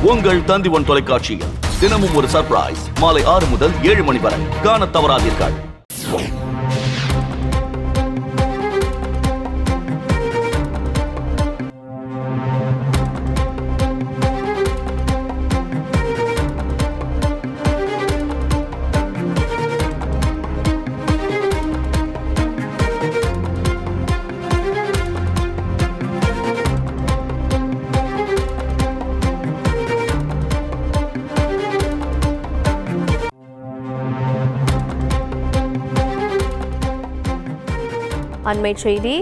உங்கள் தந்திவன் தொலைக்காட்சியில் தினமும் ஒரு சர்ப்ரைஸ் மாலை 6 முதல் 7 மணி வரை காணத் தவறாதீர்கள். அண்மை செய்தி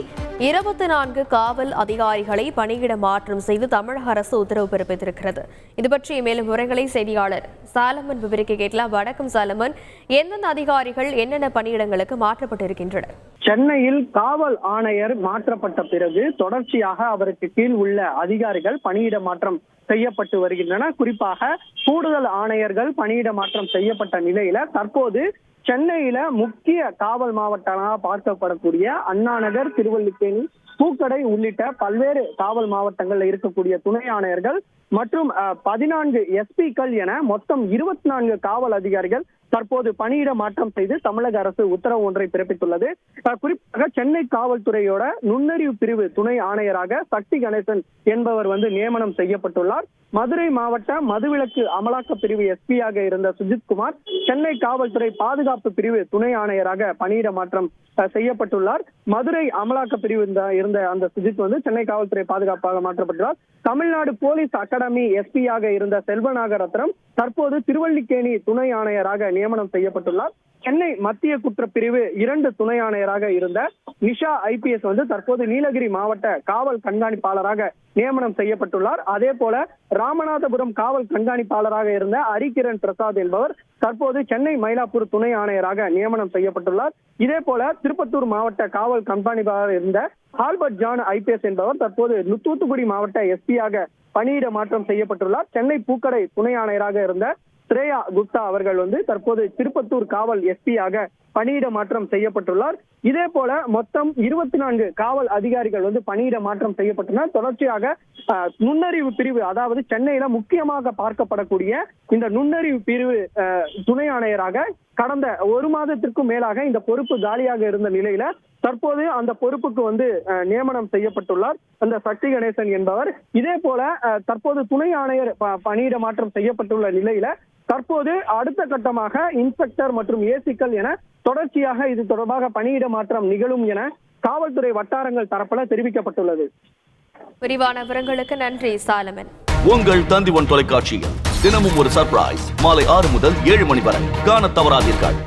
24 காவல் அதிகாரிகளை பணியிட மாற்றம் செய்து தமிழக அரசு உத்தரவு பிறப்பித்திருக்கிறது. இது பற்றி மேலும் விவரங்களை செய்தியாளர் சாலமன் விவரிக்க கேட்கலாம். வணக்கம் சாலமன், எந்தெந்த அதிகாரிகள் என்னென்ன பணியிடங்களுக்கு மாற்றப்பட்டிருக்கின்றனர்? சென்னையில் காவல் ஆணையர் மாற்றப்பட்ட பிறகு தொடர்ச்சியாக அவருக்கு கீழ் உள்ள அதிகாரிகள் பணியிட மாற்றம் செய்யப்பட்டு வருகின்றன. குறிப்பாக கூடுதல் ஆணையர்கள் பணியிட மாற்றம் செய்யப்பட்ட நிலையில தற்போது சென்னையில முக்கிய காவல் மாவட்டமாக பார்க்கப்படக்கூடிய அண்ணாநகர், திருவல்லிக்கேணி, பூக்கடை உள்ளிட்ட பல்வேறு காவல் மாவட்டங்கள்ல இருக்கக்கூடிய துணை ஆணையர்கள் மற்றும் 14 எஸ்பிக்கள் என மொத்தம் 24 காவல் அதிகாரிகள் தற்போது பணியிட மாற்றம் செய்து தமிழக அரசு உத்தரவு ஒன்றை பிறப்பித்துள்ளது. குறிப்பாக சென்னை காவல்துறையோட நுண்ணறிவு பிரிவு துணை ஆணையராக சக்தி கணேசன் என்பவர் நியமனம் செய்யப்பட்டுள்ளார். மதுரை மாவட்ட மதுவிலக்கு அமலாக்க பிரிவு எஸ்பியாக இருந்த சுஜித்குமார் சென்னை காவல்துறை பாதுகாப்பு பிரிவு துணை ஆணையராக பணியிட மாற்றம் செய்யப்பட்டுள்ளார். மதுரை அமலாக்க பிரிவு இருந்த அந்த சுஜித் சென்னை காவல்துறை பாதுகாப்பாக மாற்றப்பட்டுள்ளார். தமிழ்நாடு போலீஸ் அகாடமி எஸ்பியாக இருந்த செல்வநாகரத்னம் தற்போது திருவல்லிக்கேணி துணை ஆணையராக நியமனம் செய்யப்பட்டுள்ளார். சென்னை மத்திய குற்றப்பிரிவு 2 துணை ஆணையராக இருந்த நிஷா ஐபிஎஸ் தற்போது நீலகிரி மாவட்ட காவல் கண்காணிப்பாளராக நியமனம் செய்யப்பட்டுள்ளார். அதே போல ராமநாதபுரம் காவல் கண்காணிப்பாளராக இருந்த ஹரிகிரண் பிரசாத் என்பவர் தற்போது சென்னை மயிலாப்பூர் துணை ஆணையராக நியமனம் செய்யப்பட்டுள்ளார். இதே போல திருப்பத்தூர் மாவட்ட காவல் கண்காணிப்பாளராக இருந்த ஆல்பர்ட் ஜான் ஐபிஎஸ் என்பவர் தற்போது தூத்துக்குடி மாவட்ட எஸ்பியாக பணியிட மாற்றம் செய்யப்பட்டுள்ளார். சென்னை பூக்கடை துணை ஆணையராக இருந்த ஸ்ரேயா குப்தா அவர்கள் தற்போது திருப்பத்தூர் காவல் எஸ்பியாக பணியிட மாற்றம் செய்யப்பட்டுள்ளார். இதே போல மொத்தம் 24 காவல் அதிகாரிகள் பணியிட மாற்றம் செய்யப்பட்டுள்ளனர். தொடர்ச்சியாக நுண்ணறிவு பிரிவு, அதாவது சென்னையில முக்கியமாக பார்க்கப்படக்கூடிய இந்த நுண்ணறிவு பிரிவு துணை ஆணையராக கடந்த 1 மாதத்திற்கும் மேலாக இந்த பொறுப்பு காலியாக இருந்த நிலையில தற்போது அந்த பொறுப்புக்கு நியமனம் செய்யப்பட்டுள்ளார் அந்த சக்தி கணேசன் என்பவர். இதே போல தற்போது துணை ஆணையர் பணியிட மாற்றம் செய்யப்பட்டுள்ள நிலையில தற்போது அடுத்த கட்டமாக இன்ஸ்பெக்டர் மற்றும் ஏசிக்கள் என தொடர்ச்சியாக இது தொடர்பாக பணியிட மாற்றம் நிகழும் என காவல்துறை வட்டாரங்கள் தரப்புல தெரிவிக்கப்பட்டுள்ளது. விரிவான விவரங்களுக்கு நன்றி சாலமன். உங்கள் தந்திவன் தொலைக்காட்சியில் தினமும் ஒரு சர்ப்ரைஸ் மாலை 6 முதல் 7 மணி வரை காணத் தவறாதீர்கள்.